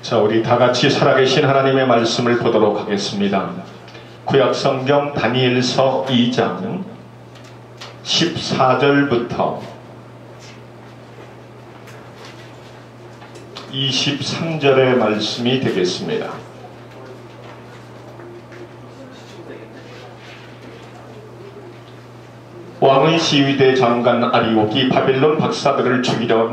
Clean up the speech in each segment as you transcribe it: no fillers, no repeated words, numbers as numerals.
자, 우리 다 같이 살아계신 하나님의 말씀을 보도록 하겠습니다. 구약성경 다니엘서 2장 14절부터 23절의 말씀이 되겠습니다. 왕의 시위대 장관 아리옥이 바벨론 박사들을 죽이려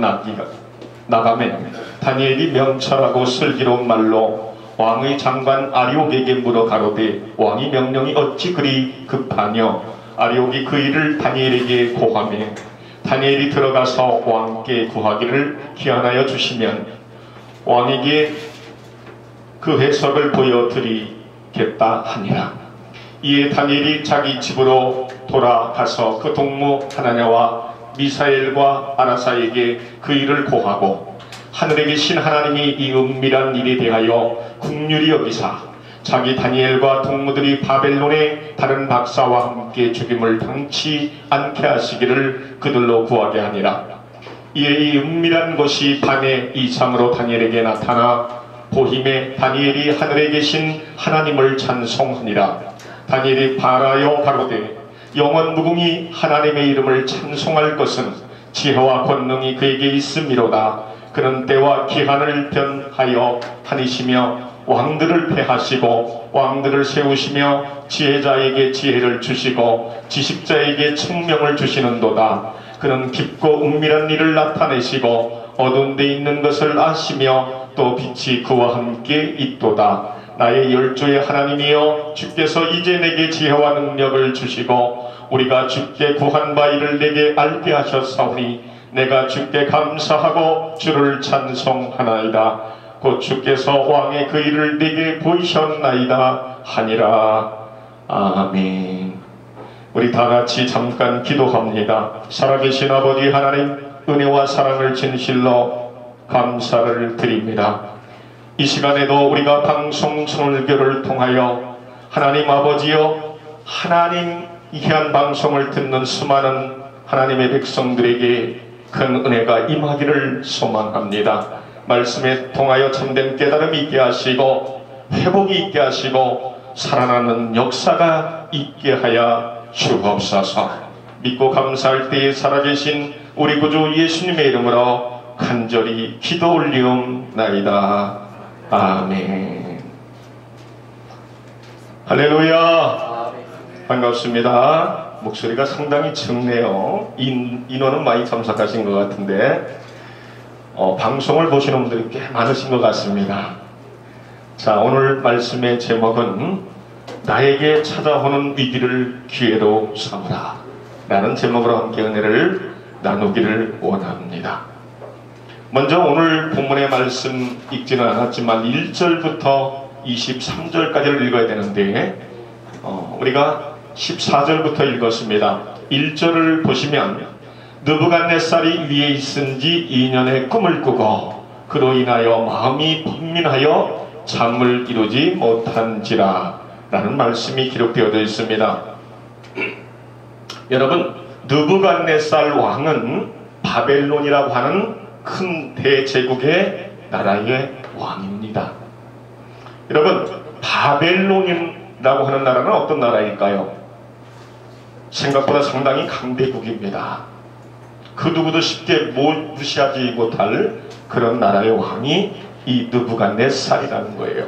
나가면 다니엘이 명철하고 슬기로운 말로 왕의 장관 아리옥에게 물어 가로되 왕의 명령이 어찌 그리 급하뇨? 아리옥이 그 일을 다니엘에게 고하매 다니엘이 들어가서 왕께 구하기를 기한하여 주시면 왕에게 그 해석을 보여드리겠다 하니라. 이에 다니엘이 자기 집으로 돌아가서 그 동무 하나냐와 미사엘과 아라사에게 그 일을 고하고 하늘에 계신 하나님이 이 은밀한 일에 대하여 긍휼히 여기사 자기 다니엘과 동무들이 바벨론의 다른 박사와 함께 죽임을 당치 않게 하시기를 그들로 구하게 하니라. 이에 이 은밀한 것이 밤의 이상으로 다니엘에게 나타나 보힘에 다니엘이 하늘에 계신 하나님을 찬송하니라. 다니엘이 바라여 가로되 영원 무궁히 하나님의 이름을 찬송할 것은 지혜와 권능이 그에게 있음이로다. 그는 때와 기한을 변하여 하니시며 왕들을 패하시고 왕들을 세우시며 지혜자에게 지혜를 주시고 지식자에게 청명을 주시는도다. 그는 깊고 은밀한 일을 나타내시고 어두운 데 있는 것을 아시며 또 빛이 그와 함께 있도다. 나의 열조의 하나님이여 주께서 이제 내게 지혜와 능력을 주시고 우리가 주께 구한 바 이를 내게 알게 하셨사오니 내가 주께 감사하고 주를 찬송하나이다. 곧 주께서 왕의 그 일을 내게 보이셨나이다 하니라. 아멘. 우리 다같이 잠깐 기도합니다. 살아계신 아버지 하나님, 은혜와 사랑을 진실로 감사를 드립니다. 이 시간에도 우리가 방송 설교를 통하여 하나님 아버지여, 하나님 귀한 방송을 듣는 수많은 하나님의 백성들에게 큰 은혜가 임하기를 소망합니다. 말씀에 통하여 참된 깨달음이 있게 하시고 회복이 있게 하시고 살아나는 역사가 있게 하여 주옵소서. 믿고 감사할 때에 살아계신 우리 구주 예수님의 이름으로 간절히 기도 올리옵나이다. 아멘. 할렐루야. 반갑습니다. 목소리가 상당히 적네요. 인원은 많이 참석하신 것 같은데 방송을 보시는 분들이 꽤 많으신 것 같습니다. 자, 오늘 말씀의 제목은 나에게 찾아오는 위기를 기회로 삼으라 라는 제목으로 함께 은혜를 나누기를 원합니다. 먼저 오늘 본문의 말씀 읽지는 않았지만 1절부터 23절까지를 읽어야 되는데 우리가 14절부터 읽었습니다. 1절을 보시면 느부갓네살이 위에 있은지 2년의 꿈을 꾸고 그로 인하여 마음이 번민하여 잠을 이루지 못한지라 라는 말씀이 기록되어 있습니다. 여러분, 느부갓네살 왕은 바벨론이라고 하는 큰 대제국의 나라의 왕입니다. 여러분, 바벨론이라고 하는 나라는 어떤 나라일까요? 생각보다 상당히 강대국입니다. 그 누구도 쉽게 무시하지 못할 그런 나라의 왕이 이 느부갓네살이라는 거예요.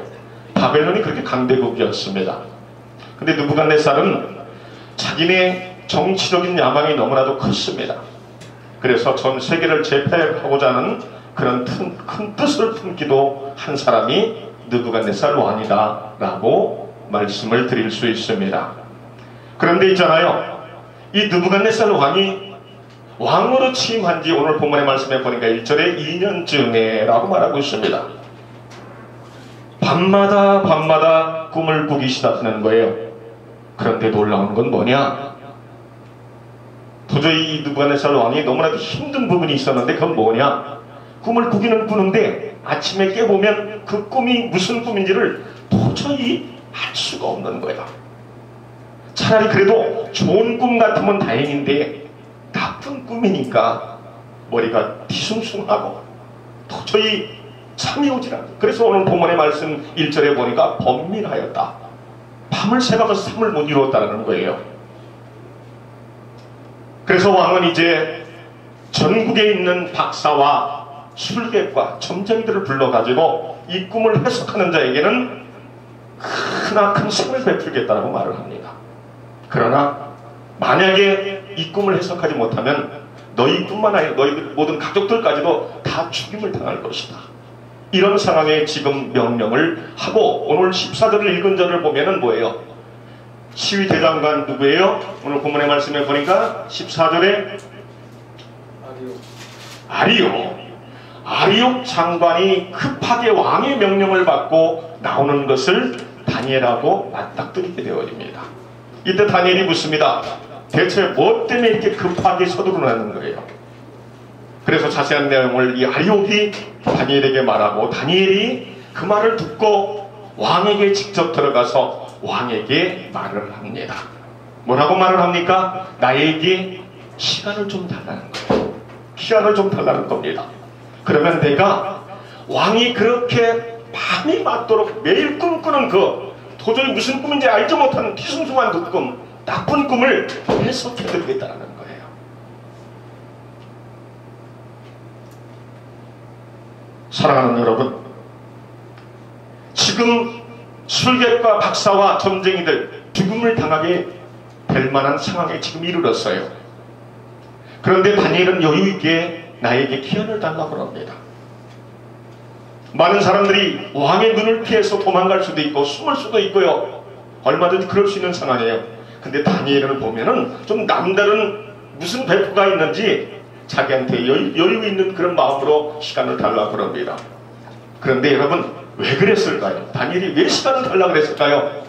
바벨론이 그렇게 강대국이었습니다. 근데 느부갓네살은 자기네 정치적인 야망이 너무나도 컸습니다. 그래서 전 세계를 제패하고자 하는 그런 큰 뜻을 품기도 한 사람이 느부갓네살 왕이다 라고 말씀을 드릴 수 있습니다. 그런데 있잖아요, 이 느부갓네살 왕이 왕으로 취임한 지 오늘 본문의 말씀에 보니까 1절에 2년쯤에 라고 말하고 있습니다. 밤마다 꿈을 꾸기 시작하는 거예요. 그런데 놀라운 건 뭐냐? 도저히 이 느부갓네살 왕이 너무나도 힘든 부분이 있었는데 그건 뭐냐? 꿈을 꾸기는 꾸는데 아침에 깨보면 그 꿈이 무슨 꿈인지를 도저히 알 수가 없는 거예요. 차라리 그래도 좋은 꿈 같으면 다행인데 나쁜 꿈이니까 머리가 뒤숭숭하고 도저히 잠이 오질 않아. 그래서 오늘 본문의 말씀 1절에 보니까 번민하였다. 밤을 새가면서 잠을 못 이루었다는 거예요. 그래서 왕은 이제 전국에 있는 박사와 술객과 점쟁이들을 불러가지고 이 꿈을 해석하는 자에게는 크나큰 상을 베풀겠다라고 말을 합니다. 그러나 만약에 이 꿈을 해석하지 못하면 너희뿐만 아니라 너희 모든 가족들까지도 다 죽임을 당할 것이다. 이런 상황에 지금 명령을 하고 오늘 14절을 읽은 절을 보면은 뭐예요? 시위대장관 누구예요? 오늘 본문의 말씀에 보니까 14절에 아리옥 장관이 급하게 왕의 명령을 받고 나오는 것을 다니엘하고 맞닥뜨리게 되어집니다. 이때 다니엘이 묻습니다. 대체 뭐 때문에 이렇게 급하게 서두르는 거예요? 그래서 자세한 내용을 이 아리옥이 다니엘에게 말하고 다니엘이 그 말을 듣고 왕에게 직접 들어가서 왕에게 말을 합니다. 뭐라고 말을 합니까? 나에게 시간을 좀 달라는 거예요. 시간을 좀 달라는 겁니다. 그러면 내가 왕이 그렇게 밤이 맞도록 매일 꿈꾸는 그 도저히 무슨 꿈인지 알지 못하는 뒤숭숭한 그 꿈, 나쁜 꿈을 해석해드리겠다는 거예요. 사랑하는 여러분, 지금 술객과 박사와 점쟁이들 죽음을 당하게 될 만한 상황에 지금 이르렀어요. 그런데 다니엘은 여유있게 나에게 기한을 달라고 합니다. 많은 사람들이 왕의 눈을 피해서 도망갈 수도 있고 숨을 수도 있고요. 얼마든지 그럴 수 있는 상황이에요. 근데 다니엘을 보면은 좀 남다른 무슨 배포가 있는지 자기한테 여유 있는 그런 마음으로 시간을 달라고 합니다. 그런데 여러분 왜 그랬을까요? 다니엘이 왜 시간을 달라고 그랬을까요?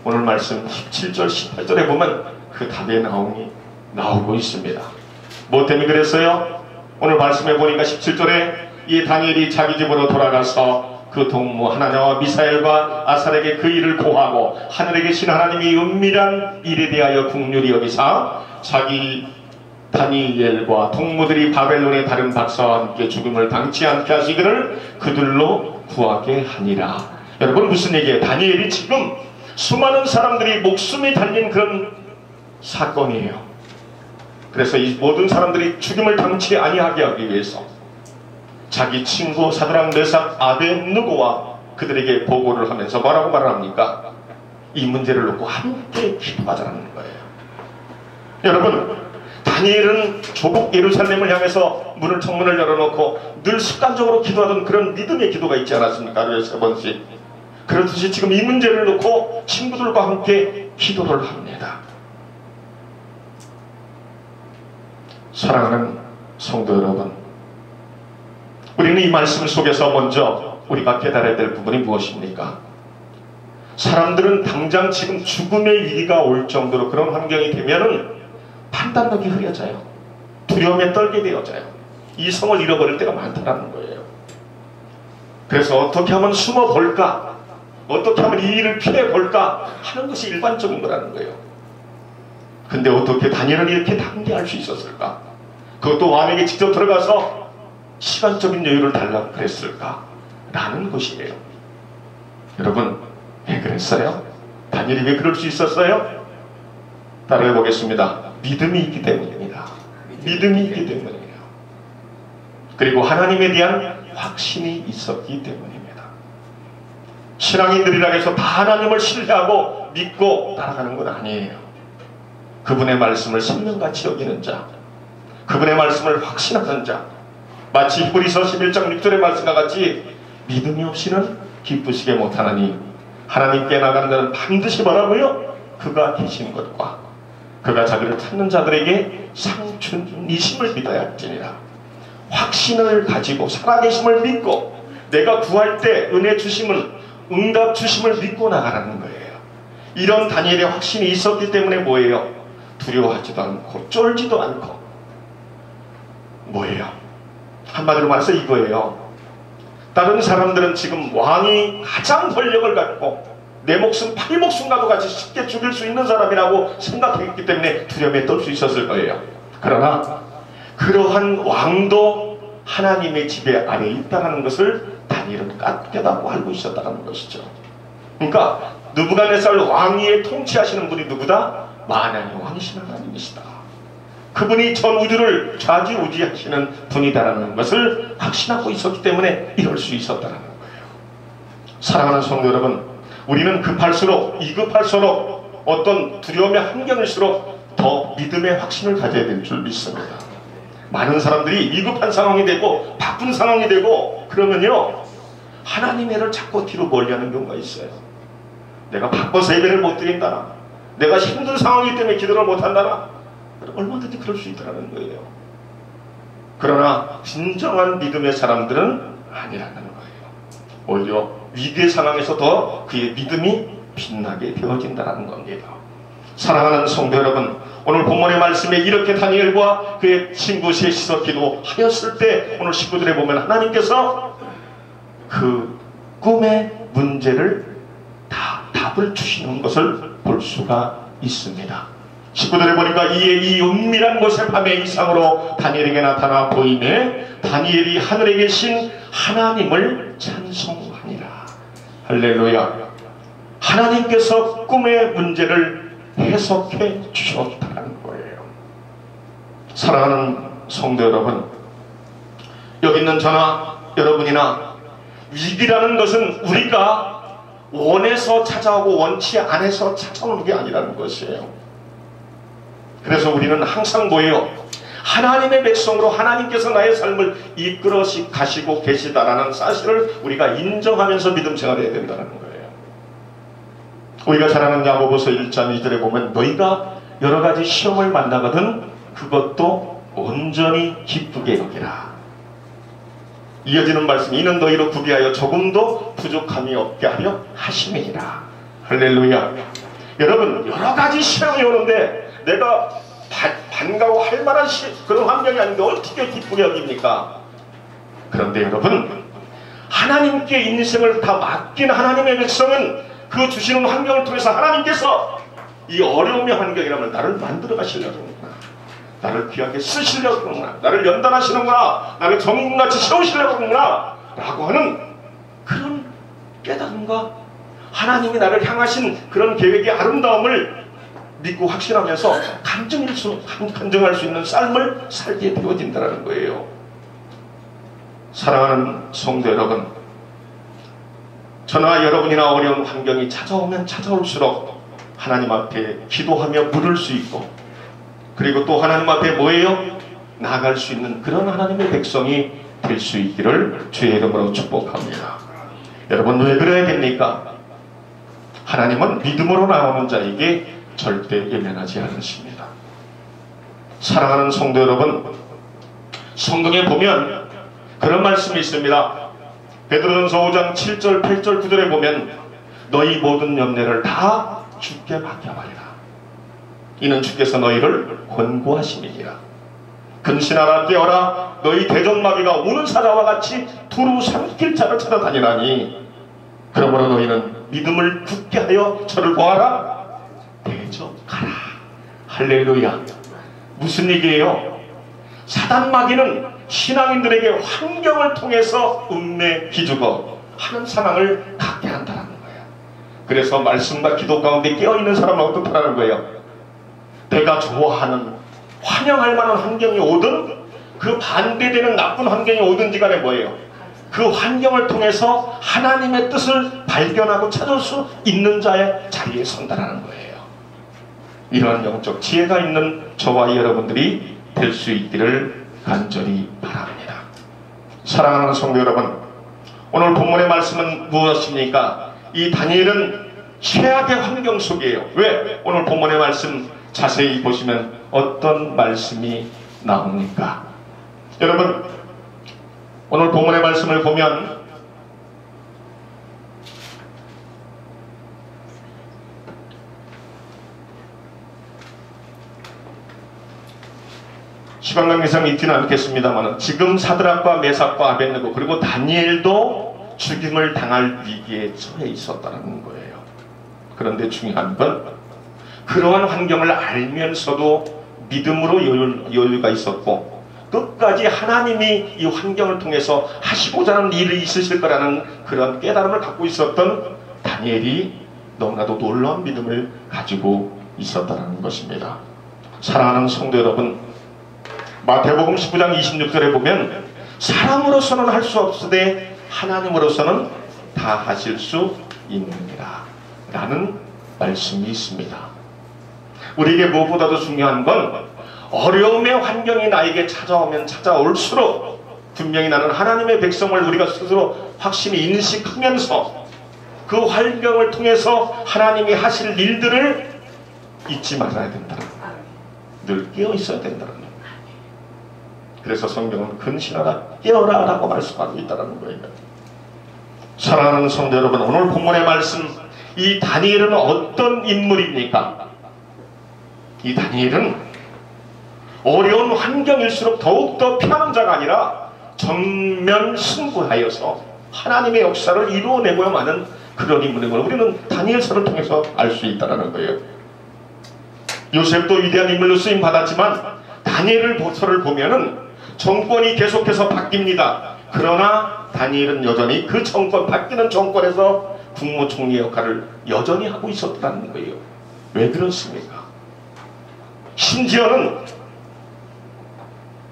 오늘 말씀 17절 18절에 보면 그 답의 내용이 나오고 있습니다. 뭐 때문에 그랬어요? 오늘 말씀해 보니까 17절에 이 다니엘이 자기 집으로 돌아가서 그 동무 하나냐와 미사엘과 아살에게 그 일을 고하고 하늘에 계신 하나님이 은밀한 일에 대하여 긍휼히 여기사 자기 다니엘과 동무들이 바벨론의 다른 박사와 함께 죽음을 당치 않게 하시기를 그들로 구하게 하니라. 여러분 무슨 얘기예요? 다니엘이 지금 수많은 사람들이 목숨이 달린 그런 사건이에요. 그래서 이 모든 사람들이 죽임을 당치 아니하게 하기 위해서 자기 친구 사드락 메삭 아벳느고와 그들에게 보고를 하면서 뭐라고 말을 합니까? 이 문제를 놓고 함께 기도하자는 거예요. 여러분 다니엘은 조국 예루살렘을 향해서 문을 창문을 열어놓고 늘 습관적으로 기도하던 그런 믿음의 기도가 있지 않았습니까? 하루에 3번씩. 그렇듯이 지금 이 문제를 놓고 친구들과 함께 기도를 합니다. 사랑하는 성도 여러분, 우리는 이 말씀 속에서 먼저 우리가 깨달아야 될 부분이 무엇입니까? 사람들은 당장 지금 죽음의 위기가 올 정도로 그런 환경이 되면은 판단력이 흐려져요. 두려움에 떨게 되어져요. 이성을 잃어버릴 때가 많다는 거예요. 그래서 어떻게 하면 숨어볼까? 어떻게 하면 이 일을 피해볼까? 하는 것이 일반적인 거라는 거예요. 근데 어떻게 다니엘은 이렇게 단계할 수 있었을까? 그것도 왕에게 직접 들어가서 시간적인 여유를 달라고 그랬을까? 라는 것이에요. 여러분 왜 그랬어요? 다니엘이 왜 그럴 수 있었어요? 따라해 보겠습니다. 믿음이 있기 때문입니다. 믿음이 있기 때문이에요. 그리고 하나님에 대한 확신이 있었기 때문입니다. 신앙인들이라 해서 다 하나님을 신뢰하고 믿고 따라가는 건 아니에요. 그분의 말씀을 생명같이 여기는 자, 그분의 말씀을 확신하는 자, 마치 히브리서 11장 6절의 말씀과 같이 믿음이 없이는 기쁘시게 못하나니 하나님께 나가는 자는 반드시 뭐라고요? 그가 계신 것과 그가 자기를 찾는 자들에게 상춘이심을 믿어야 할지니라. 확신을 가지고 살아계심을 믿고 내가 구할 때 은혜 주심을 응답 주심을 믿고 나가라는 거예요. 이런 다니엘의 확신이 있었기 때문에 뭐예요? 두려워하지도 않고 쫄지도 않고 뭐예요? 한마디로 말해서 이거예요. 다른 사람들은 지금 왕이 가장 권력을 갖고 내 목숨, 파리 목숨과도 같이 쉽게 죽일 수 있는 사람이라고 생각했기 때문에 두려움에 떨 수 있었을 거예요. 그러나 그러한 왕도 하나님의 지배 아래에 있다는 것을 다니엘은 깎였다고 알고 있었다는 것이죠. 그러니까 느부갓네살 왕위에 통치하시는 분이 누구다? 만왕의 왕이신 하나님이시다. 그분이 전 우주를 좌지우지하시는 분이다라는 것을 확신하고 있었기 때문에 이럴 수 있었다는 거예요. 사랑하는 성도 여러분, 우리는 급할수록, 이급할수록, 어떤 두려움의 환경일수록 더 믿음의 확신을 가져야 될 줄 믿습니다. 많은 사람들이 위급한 상황이 되고 바쁜 상황이 되고 그러면요, 하나님의 일을 자꾸 뒤로 멀리하는 경우가 있어요. 내가 바빠서 예배를 못 드린다나, 내가 힘든 상황이기 때문에 기도를 못한다나, 얼마든지 그럴 수 있다는 거예요. 그러나 진정한 믿음의 사람들은 아니라는 거예요. 오히려 위기의 상황에서 더 그의 믿음이 빛나게 되어진다는 겁니다. 사랑하는 성도 여러분, 오늘 본문의 말씀에 이렇게 다니엘과 그의 친구 셋이서 기도하였을 때 오늘 19절에 보면 하나님께서 그 꿈의 문제를 다 답을 주시는 것을 볼 수가 있습니다. 19절에 보니까 이에 이 은밀한 곳의 밤의 이상으로 다니엘에게 나타나 보이매 다니엘이 하늘에 계신 하나님을 찬송하니라. 할렐루야. 하나님께서 꿈의 문제를 해석해 주셨다는 거예요. 사랑하는 성도 여러분, 여기 있는 저나 여러분이나 위기라는 것은 우리가 원해서 찾아오고 원치 않아서 찾아오는 게 아니라는 것이에요. 그래서 우리는 항상 뭐예요? 하나님의 백성으로 하나님께서 나의 삶을 이끌어 가시고 계시다라는 사실을 우리가 인정하면서 믿음 생활해야 된다는 거예요. 우리가 잘 아는 야고보서 1장 2절에 보면 너희가 여러 가지 시험을 만나거든 그것도 온전히 기쁘게 여기라. 이어지는 말씀, 이는 너희로 구비하여 조금도 부족함이 없게 하려 하심이니라. 할렐루야. 여러분, 여러 가지 시험이 오는데 내가 반가워 할 만한 그런 환경이 아닌데 어떻게 기쁘게 여깁니까? 그런데 여러분, 하나님께 인생을 다 맡긴 하나님의 백성은 그 주시는 환경을 통해서 하나님께서 이 어려움의 환경이라면 나를 만들어 가시려고 하는구나, 나를 귀하게 쓰시려고 하는구나, 나를 연단하시는구나, 나를 정인같이 세우시려고 하는구나 라고 하는 그런 깨달음과 하나님이 나를 향하신 그런 계획의 아름다움을 믿고 확신하면서 간증할 수 있는 삶을 살게 되어진다는 거예요. 사랑하는 성도 여러분, 저나 여러분이나 어려운 환경이 찾아오면 찾아올수록 하나님 앞에 기도하며 물을 수 있고, 그리고 또 하나님 앞에 뭐예요? 나아갈 수 있는 그런 하나님의 백성이 될 수 있기를 주의 이름으로 축복합니다. 여러분, 왜 그래야 됩니까? 하나님은 믿음으로 나오는 자에게 절대 예면하지 않으십니다. 사랑하는 성도 여러분, 성경에 보면 그런 말씀이 있습니다. 베드로전서 5장 7절, 8절, 9절에 보면 너희 모든 염려를 다 주께 맡겨버리라. 이는 주께서 너희를 권고하심이니라. 근신하라, 깨어라. 너희 대적마귀가 우는 사자와 같이 두루 삼킬 자를 찾아다니라니. 그러므로 너희는 믿음을 굳게 하여 저를 구하라. 대적하라. 할렐루야. 무슨 얘기예요? 사단마귀는 신앙인들에게 환경을 통해서 음매 기죽어 하는 상황을 갖게 한다는 거예요. 그래서 말씀과 기도 가운데 깨어있는 사람은 어떻다는 거예요? 내가 좋아하는, 환영할 만한 환경이 오든 그 반대되는 나쁜 환경이 오든지 간에 뭐예요? 그 환경을 통해서 하나님의 뜻을 발견하고 찾을 수 있는 자의 자리에 선다라는 거예요. 이러한 영적 지혜가 있는 저와 여러분들이 될 수 있기를 간절히 바랍니다. 사랑하는 성도 여러분, 오늘 본문의 말씀은 무엇입니까? 이 다니엘은 최악의 환경 속이에요. 왜? 오늘 본문의 말씀 자세히 보시면 어떤 말씀이 나옵니까? 여러분, 오늘 본문의 말씀을 보면 시간 관계상 있지는 않겠습니다만 지금 사드락과 메삭과 아벳느고 그리고 다니엘도 죽임을 당할 위기에 처해 있었다는 거예요. 그런데 중요한 건 그러한 환경을 알면서도 믿음으로 여유가 있었고, 또 끝까지 하나님이 이 환경을 통해서 하시고자 하는 일이 있으실 거라는 그런 깨달음을 갖고 있었던 다니엘이 너무나도 놀라운 믿음을 가지고 있었다는 것입니다. 사랑하는 성도 여러분, 마태복음 19장 26절에 보면 사람으로서는 할 수 없으되 하나님으로서는 다 하실 수 있느니라 라는 말씀이 있습니다. 우리에게 무엇보다도 중요한 건 어려움의 환경이 나에게 찾아오면 찾아올수록 분명히 나는 하나님의 백성을 우리가 스스로 확실히 인식하면서 그 환경을 통해서 하나님이 하실 일들을 잊지 말아야 된다는 거예요. 늘 깨어 있어야 된다는 거예요. 그래서 성경은 근신하라 깨어라 라고 말씀하고 있다는 거예요. 사랑하는 성도 여러분, 오늘 본문의 말씀, 이 다니엘은 어떤 인물입니까? 이 다니엘은 어려운 환경일수록 더욱더 피하는 자가 아니라 정면 승부하여서 하나님의 역사를 이루어내고야 하는 그런 인물임을 우리는 다니엘서를 통해서 알 수 있다는 거예요. 요셉도 위대한 인물로 쓰임 받았지만 다니엘을 서를 보면은 정권이 계속해서 바뀝니다. 그러나 다니엘은 여전히 그 정권, 바뀌는 정권에서 국무총리 역할을 여전히 하고 있었다는 거예요. 왜 그렇습니까? 심지어는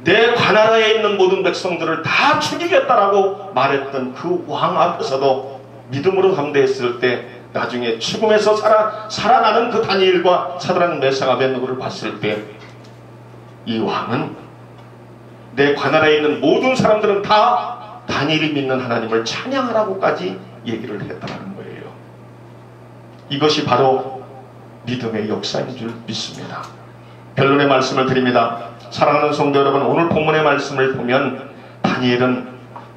내 관나라에 있는 모든 백성들을 다 죽이겠다라고 말했던 그 왕 앞에서도 믿음으로 감대했을 때 나중에 죽음에서 살아나는 그 다니엘과 사드락 메삭 아벤느고를 봤을 때 이 왕은 내 관나라에 있는 모든 사람들은 다 다니엘이 믿는 하나님을 찬양하라고까지 얘기를 했다는 거예요. 이것이 바로 믿음의 역사인 줄 믿습니다. 결론의 말씀을 드립니다. 사랑하는 성도 여러분, 오늘 본문의 말씀을 보면 다니엘은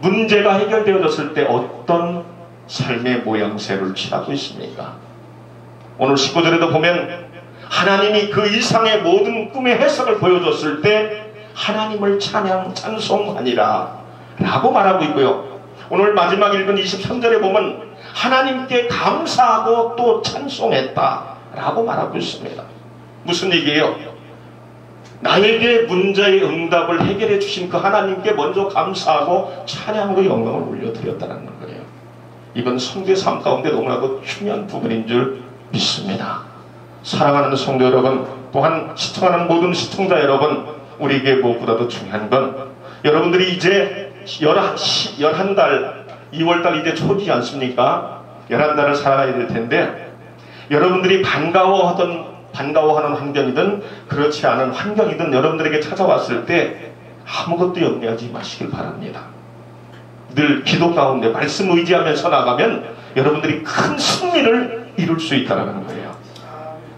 문제가 해결되어졌을 때 어떤 삶의 모양새를 취하고 있습니까? 오늘 19절에도 보면 하나님이 그 이상의 모든 꿈의 해석을 보여줬을 때 하나님을 찬송하니라 라고 말하고 있고요. 오늘 마지막 읽은 23절에 보면 하나님께 감사하고 또 찬송했다 라고 말하고 있습니다. 무슨 얘기예요? 나에게 문제의 응답을 해결해 주신 그 하나님께 먼저 감사하고 찬양으로 영광을 올려드렸다는 거예요. 이건 성도의 삶 가운데 너무나도 중요한 부분인 줄 믿습니다. 사랑하는 성도 여러분, 또한 시청하는 모든 시청자 여러분, 우리에게 무엇보다도 중요한 건 여러분들이 이제 11달, 2월달 이제 초지 않습니까? 11달을 살아야 될 텐데 여러분들이 반가워하는 환경이든 그렇지 않은 환경이든 여러분들에게 찾아왔을 때 아무것도 염려하지 마시길 바랍니다. 늘 기도 가운데 말씀 의지하면서 나가면 여러분들이 큰 승리를 이룰 수 있다는 거예요.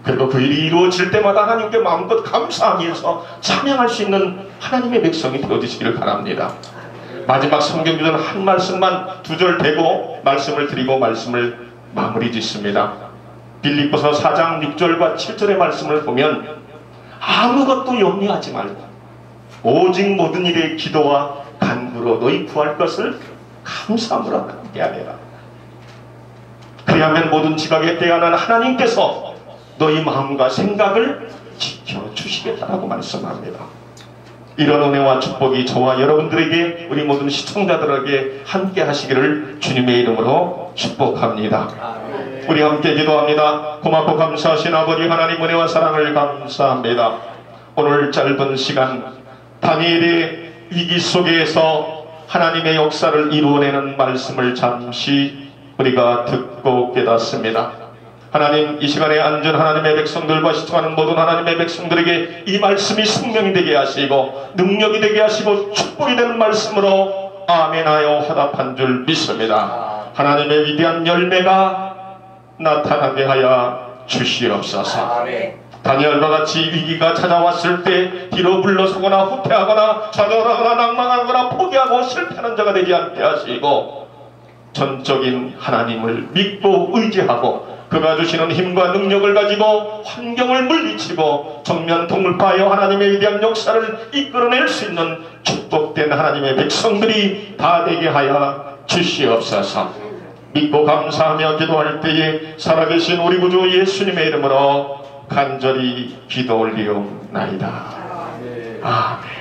그리고 그 일이 이루어질 때마다 하나님께 마음껏 감사하면서 찬양할 수 있는 하나님의 백성이 되어주시기를 바랍니다. 마지막 성경주는 한 말씀만 2절 대고 말씀을 드리고 말씀을 마무리 짓습니다. 빌립보서 4장 6절과 7절의 말씀을 보면 아무것도 염려하지 말고 오직 모든 일에 기도와 간구로 너희 구할 것을 감사함으로 함께하리라. 그리하면 모든 지각에 대하는 하나님께서 너희 마음과 생각을 지켜주시겠다라고 말씀합니다. 이런 은혜와 축복이 저와 여러분들에게, 우리 모든 시청자들에게 함께 하시기를 주님의 이름으로 축복합니다. 우리 함께 기도합니다. 고맙고 감사하신 아버지 하나님, 은혜와 사랑을 감사합니다. 오늘 짧은 시간 다니엘의 위기 속에서 하나님의 역사를 이루어내는 말씀을 잠시 우리가 듣고 깨닫습니다. 하나님, 이 시간에 앉은 하나님의 백성들과 시청하는 모든 하나님의 백성들에게 이 말씀이 생명이 되게 하시고 능력이 되게 하시고 축복이 되는 말씀으로 아멘하여 화답한 줄 믿습니다. 하나님의 위대한 열매가 나타나게 하여 주시옵소서. 다니엘과 같이 위기가 찾아왔을 때 뒤로 물러서거나 후퇴하거나 좌절하거나 낭망하거나 포기하고 실패하는 자가 되지 않게 하시고 전적인 하나님을 믿고 의지하고 그가 주시는 힘과 능력을 가지고 환경을 물리치고 정면 통을파하여 하나님의 위대한 역사를 이끌어낼 수 있는 축복된 하나님의 백성들이 다 되게 하여 주시옵소서. 믿고 감사하며 기도할 때에 살아계신 우리 구주 예수님의 이름으로 간절히 기도 올리옵나이다. 아멘.